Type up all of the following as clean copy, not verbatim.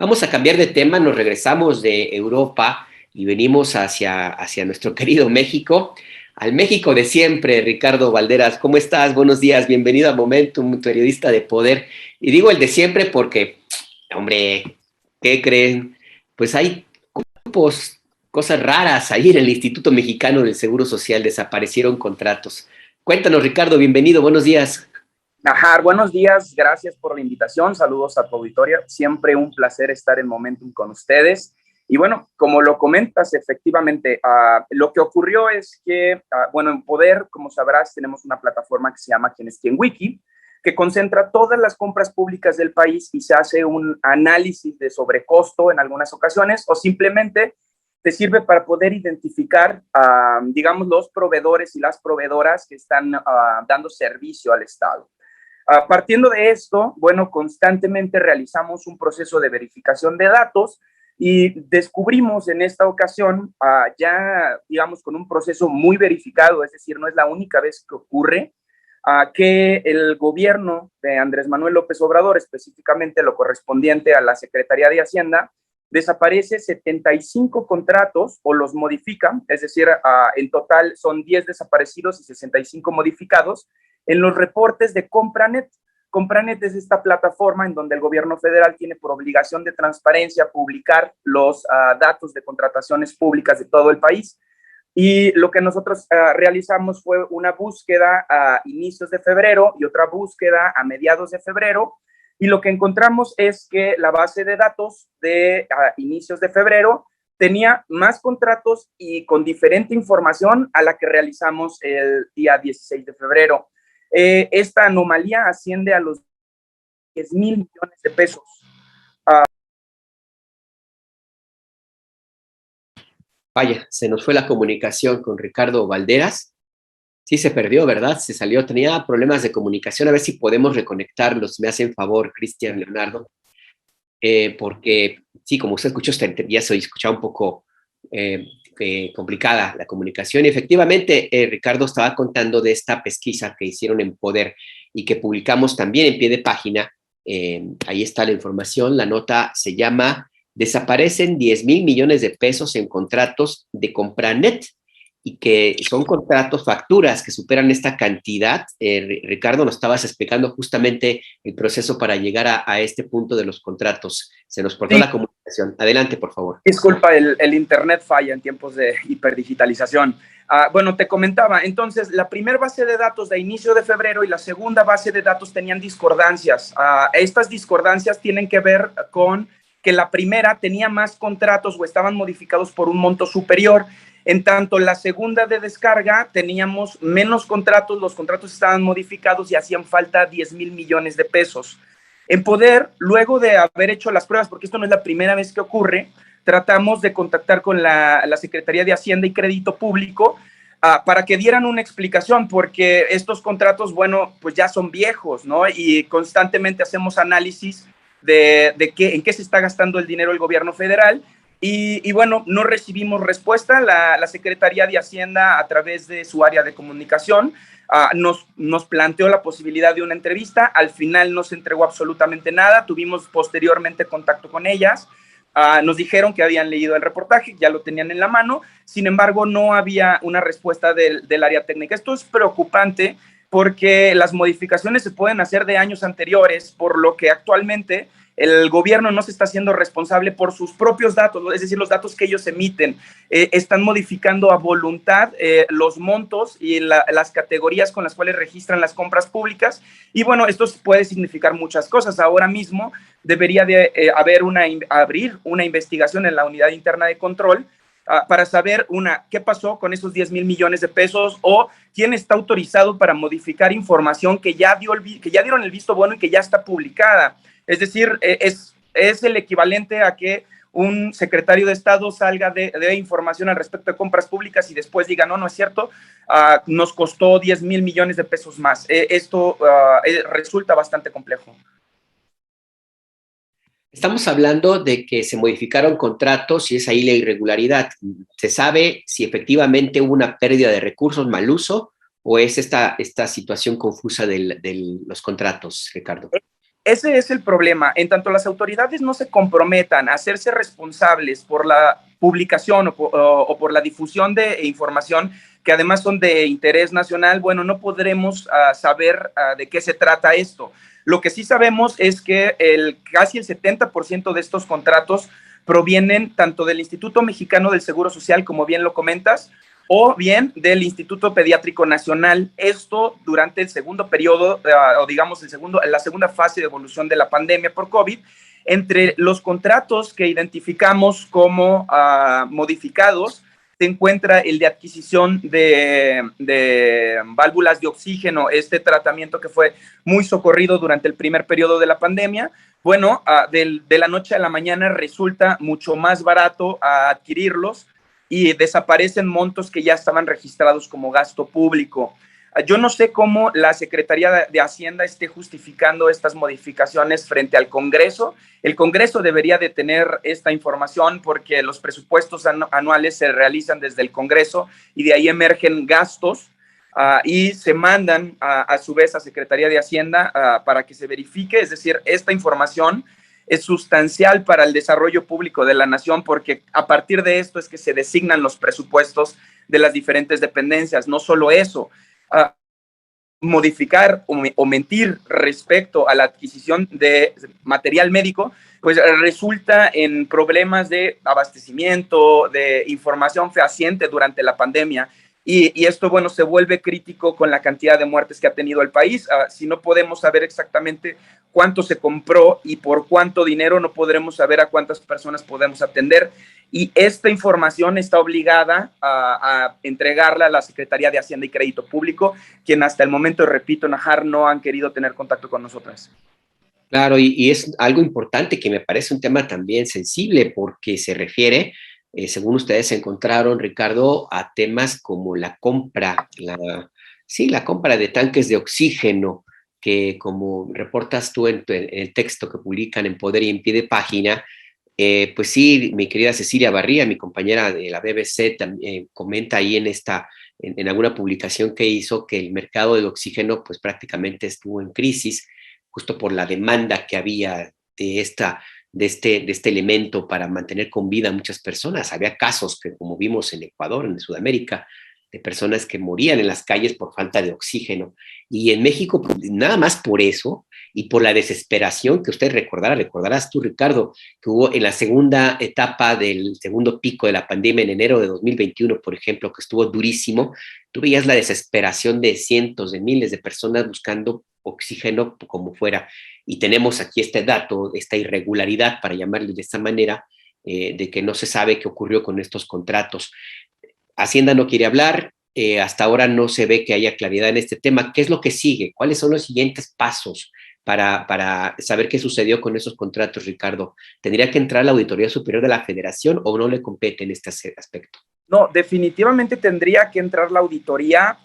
Vamos a cambiar de tema, nos regresamos de Europa y venimos hacia nuestro querido México, al México de siempre. Ricardo Valderas, ¿cómo estás? Buenos días, bienvenido a Momentum, periodista de poder. Y digo el de siempre porque, hombre, ¿qué creen? Pues hay grupos, cosas raras ahí en el Instituto Mexicano del Seguro Social, desaparecieron contratos. Cuéntanos, Ricardo, bienvenido, buenos días. Najar, buenos días, gracias por la invitación, saludos a tu auditorio, siempre un placer estar en Momentum con ustedes. Y bueno, como lo comentas, efectivamente, lo que ocurrió es que, bueno, en Poder, como sabrás, tenemos una plataforma que se llama Quién es Quién Wiki, que concentra todas las compras públicas del país y se hace un análisis de sobrecosto en algunas ocasiones, o simplemente te sirve para poder identificar, digamos, los proveedores y las proveedoras que están dando servicio al Estado. Partiendo de esto, bueno, constantemente realizamos un proceso de verificación de datos y descubrimos en esta ocasión, ya digamos con un proceso muy verificado, es decir, no es la única vez que ocurre, que el gobierno de Andrés Manuel López Obrador, específicamente lo correspondiente a la Secretaría de Hacienda, desaparece 75 contratos o los modifica, es decir, en total son 10 desaparecidos y 65 modificados, en los reportes de Compranet. Compranet es esta plataforma en donde el gobierno federal tiene por obligación de transparencia publicar los datos de contrataciones públicas de todo el país. Y lo que nosotros realizamos fue una búsqueda a inicios de febrero y otra búsqueda a mediados de febrero. Y lo que encontramos es que la base de datos de inicios de febrero tenía más contratos y con diferente información a la que realizamos el día 16 de febrero. Esta anomalía asciende a los 10,000 millones de pesos. Vaya, se nos fue la comunicación con Ricardo Valderas. Sí se perdió, ¿verdad? Se salió, tenía problemas de comunicación. A ver si podemos reconectarlos. Me hacen favor, Cristian, Leonardo. Porque, sí, como usted escuchó, ya se escuchaba un poco complicada la comunicación. Y efectivamente, Ricardo estaba contando de esta pesquisa que hicieron en Poder y que publicamos también en pie de página. Ahí está la información. La nota se llama "Desaparecen 10,000 millones de pesos en contratos de Compranet", y que son contratos, facturas que superan esta cantidad. Ricardo, nos estabas explicando justamente el proceso para llegar a este punto de los contratos. Se nos cortó la comunicación. Adelante, por favor. Disculpa, el internet falla en tiempos de hiperdigitalización. Bueno, te comentaba, entonces, la primera base de datos de inicio de febrero y la segunda base de datos tenían discordancias. Estas discordancias tienen que ver con que la primera tenía más contratos o estaban modificados por un monto superior. En tanto, la segunda de descarga teníamos menos contratos, los contratos estaban modificados y hacían falta 10,000 millones de pesos. En Poder, luego de haber hecho las pruebas, porque esto no es la primera vez que ocurre, tratamos de contactar con la Secretaría de Hacienda y Crédito Público para que dieran una explicación, porque estos contratos, bueno, pues ya son viejos, ¿no? Y constantemente hacemos análisis de en qué se está gastando el dinero el gobierno federal. Y bueno, no recibimos respuesta. La Secretaría de Hacienda, a través de su área de comunicación, nos planteó la posibilidad de una entrevista. Al final no se entregó absolutamente nada. Tuvimos posteriormente contacto con ellas. Nos dijeron que habían leído el reportaje, ya lo tenían en la mano. Sin embargo, no había una respuesta del área técnica. Esto es preocupante porque las modificaciones se pueden hacer de años anteriores, por lo que actualmente el gobierno no se está haciendo responsable por sus propios datos, es decir, los datos que ellos emiten. Están modificando a voluntad los montos y las categorías con las cuales registran las compras públicas. Y bueno, esto puede significar muchas cosas. Ahora mismo debería de abrir una investigación en la unidad interna de control para saber, qué pasó con esos 10,000 millones de pesos, o quién está autorizado para modificar información que ya dieron el visto bueno y que ya está publicada. Es decir, es el equivalente a que un secretario de Estado salga de información al respecto de compras públicas y después diga, no es cierto, nos costó 10,000 millones de pesos más. Esto resulta bastante complejo. Estamos hablando de que se modificaron contratos y es ahí la irregularidad. ¿Se sabe si efectivamente hubo una pérdida de recursos, mal uso, o es esta situación confusa de los contratos, Ricardo? ese es el problema. En tanto las autoridades no se comprometan a hacerse responsables por la publicación o por la difusión de información que además son de interés nacional, bueno, no podremos saber de qué se trata esto. Lo que sí sabemos es que casi el 70% de estos contratos provienen tanto del Instituto Mexicano del Seguro Social, como bien lo comentas, o bien del Instituto Pediátrico Nacional. Esto durante el segundo periodo, o digamos la segunda fase de evolución de la pandemia por COVID. Entre los contratos que identificamos como modificados, se encuentra el de adquisición de válvulas de oxígeno, este tratamiento que fue muy socorrido durante el primer periodo de la pandemia. Bueno, de la noche a la mañana resulta mucho más barato adquirirlos y desaparecen montos que ya estaban registrados como gasto público. Yo no sé cómo la Secretaría de Hacienda esté justificando estas modificaciones frente al Congreso. El Congreso debería de tener esta información porque los presupuestos anuales se realizan desde el Congreso y de ahí emergen gastos y se mandan a su vez a Secretaría de Hacienda para que se verifique. Es decir, esta información es sustancial para el desarrollo público de la nación porque a partir de esto es que se designan los presupuestos de las diferentes dependencias. No solo eso, modificar o mentir respecto a la adquisición de material médico, pues resulta en problemas de abastecimiento, de información fehaciente durante la pandemia. Y esto, bueno, se vuelve crítico con la cantidad de muertes que ha tenido el país. Si no podemos saber exactamente cuánto se compró y por cuánto dinero, no podremos saber a cuántas personas podemos atender. Y esta información está obligada a entregarla a la Secretaría de Hacienda y Crédito Público, quien hasta el momento, repito, Najar, no han querido tener contacto con nosotras. Claro, y es algo importante que me parece un tema también sensible porque se refiere, según ustedes encontraron, Ricardo, a temas como la compra, la compra de tanques de oxígeno, que como reportas tú en el texto que publican en Poder y en Pie de Página, pues sí, mi querida Cecilia Barría, mi compañera de la BBC, también comenta ahí en alguna publicación que hizo que el mercado del oxígeno pues prácticamente estuvo en crisis, justo por la demanda que había de este elemento para mantener con vida a muchas personas. Había casos que, como vimos en Ecuador, en Sudamérica, de personas que morían en las calles por falta de oxígeno. Y en México, nada más por eso, y por la desesperación que usted recordarás tú, Ricardo, que hubo en la segunda etapa del segundo pico de la pandemia en enero de 2021, por ejemplo, que estuvo durísimo. Tú veías la desesperación de cientos, de miles de personas buscando oxígeno como fuera. Y tenemos aquí este dato, esta irregularidad, para llamarle de esta manera, de que no se sabe qué ocurrió con estos contratos. Hacienda no quiere hablar, hasta ahora no se ve que haya claridad en este tema. ¿Qué es lo que sigue? ¿Cuáles son los siguientes pasos para saber qué sucedió con esos contratos, Ricardo? ¿Tendría que entrar la Auditoría Superior de la Federación o no le compete en este aspecto? No, definitivamente tendría que entrar la auditoría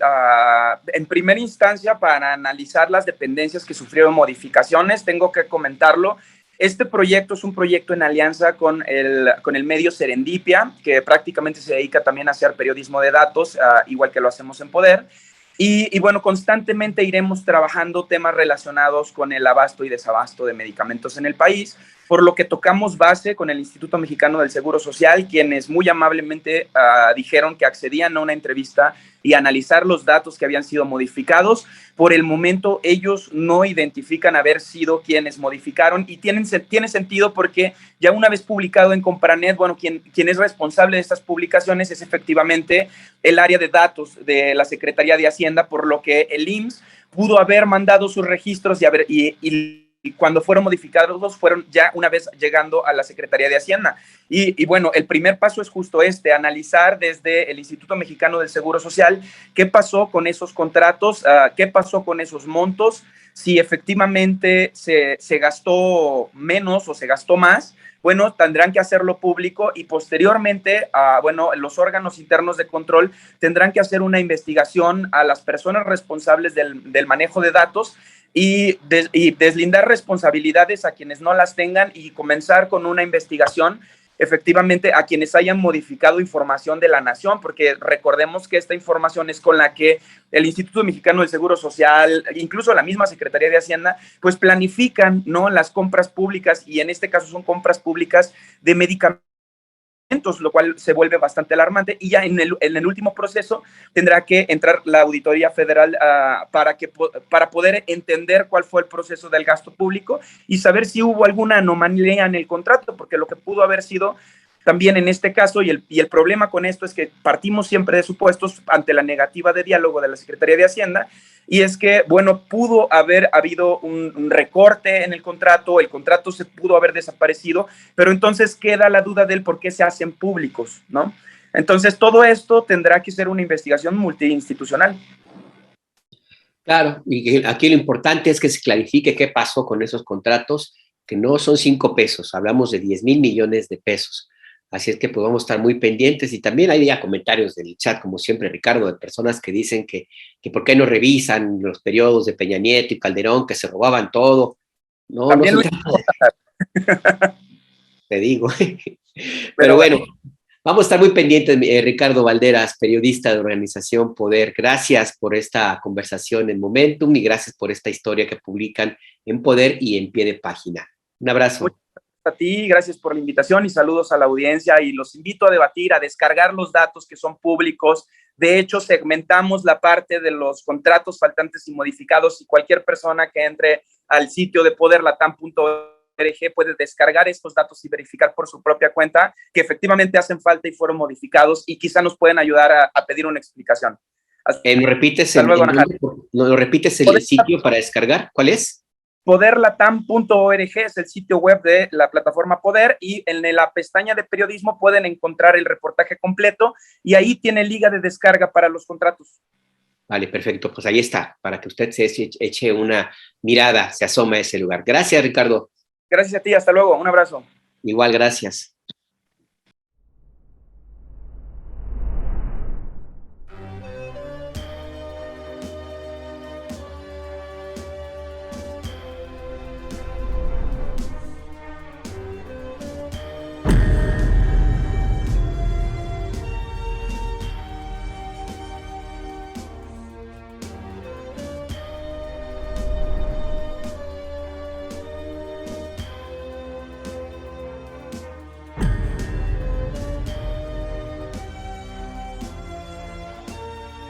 en primera instancia para analizar las dependencias que sufrieron modificaciones. Tengo que comentarlo. Este proyecto es un proyecto en alianza con el medio Serendipia, que prácticamente se dedica también a hacer periodismo de datos, igual que lo hacemos en Poder. Y bueno, constantemente iremos trabajando temas relacionados con el abasto y desabasto de medicamentos en el país, por lo que tocamos base con el Instituto Mexicano del Seguro Social, quienes muy amablemente dijeron que accedían a una entrevista y analizar los datos que habían sido modificados. Por el momento, ellos no identifican haber sido quienes modificaron y tiene sentido porque ya una vez publicado en Compranet, bueno, quien es responsable de estas publicaciones es efectivamente el área de datos de la Secretaría de Hacienda, por lo que el IMSS pudo haber mandado sus registros y cuando fueron modificados fueron ya una vez llegando a la Secretaría de Hacienda. Y bueno, el primer paso es justo analizar desde el Instituto Mexicano del Seguro Social qué pasó con esos contratos, qué pasó con esos montos, si efectivamente se gastó menos o se gastó más. Bueno, tendrán que hacerlo público y posteriormente, bueno, los órganos internos de control tendrán que hacer una investigación a las personas responsables del manejo de datos y deslindar responsabilidades a quienes no las tengan y comenzar con una investigación efectivamente a quienes hayan modificado información de la nación, porque recordemos que esta información es con la que el Instituto Mexicano del Seguro Social, incluso la misma Secretaría de Hacienda, pues planifican, ¿no?, las compras públicas, y en este caso son compras públicas de medicamentos, lo cual se vuelve bastante alarmante, y ya en el último proceso tendrá que entrar la Auditoría Federal para poder entender cuál fue el proceso del gasto público y saber si hubo alguna anomalía en el contrato, porque lo que pudo haber sido también en este caso, y el problema con esto es que partimos siempre de supuestos ante la negativa de diálogo de la Secretaría de Hacienda, y es que, bueno, pudo haber habido un recorte en el contrato se pudo haber desaparecido, pero entonces queda la duda del por qué se hacen públicos, ¿no? Entonces, todo esto tendrá que ser una investigación multiinstitucional. Claro, y aquí lo importante es que se clarifique qué pasó con esos contratos, que no son 5 pesos, hablamos de 10,000 millones de pesos. Así es que pues vamos a estar muy pendientes, y también hay ya comentarios del chat, como siempre, Ricardo, de personas que dicen que por qué no revisan los periodos de Peña Nieto y Calderón, que se robaban todo. No, También no se trata, te digo. Pero bueno, vamos a estar muy pendientes, Ricardo Valderas, periodista de Organización Poder. Gracias por esta conversación en Momentum y gracias por esta historia que publican en Poder y en Pie de Página. Un abrazo. Muchas gracias a ti, gracias por la invitación y saludos a la audiencia, y los invito a debatir, a descargar los datos que son públicos. De hecho, segmentamos la parte de los contratos faltantes y modificados, y cualquier persona que entre al sitio de poderlatam.org puede descargar estos datos y verificar por su propia cuenta que efectivamente hacen falta y fueron modificados, y quizá nos pueden ayudar a pedir una explicación. ¿Lo repites, ¿lo repites el sitio para descargar? ¿Cuál es? Poderlatam.org es el sitio web de la plataforma Poder, y en la pestaña de periodismo pueden encontrar el reportaje completo, y ahí tiene liga de descarga para los contratos. Vale, perfecto. Pues ahí está, para que usted se eche una mirada, se asoma a ese lugar. Gracias, Ricardo. Gracias a ti, hasta luego, un abrazo. Igual, gracias.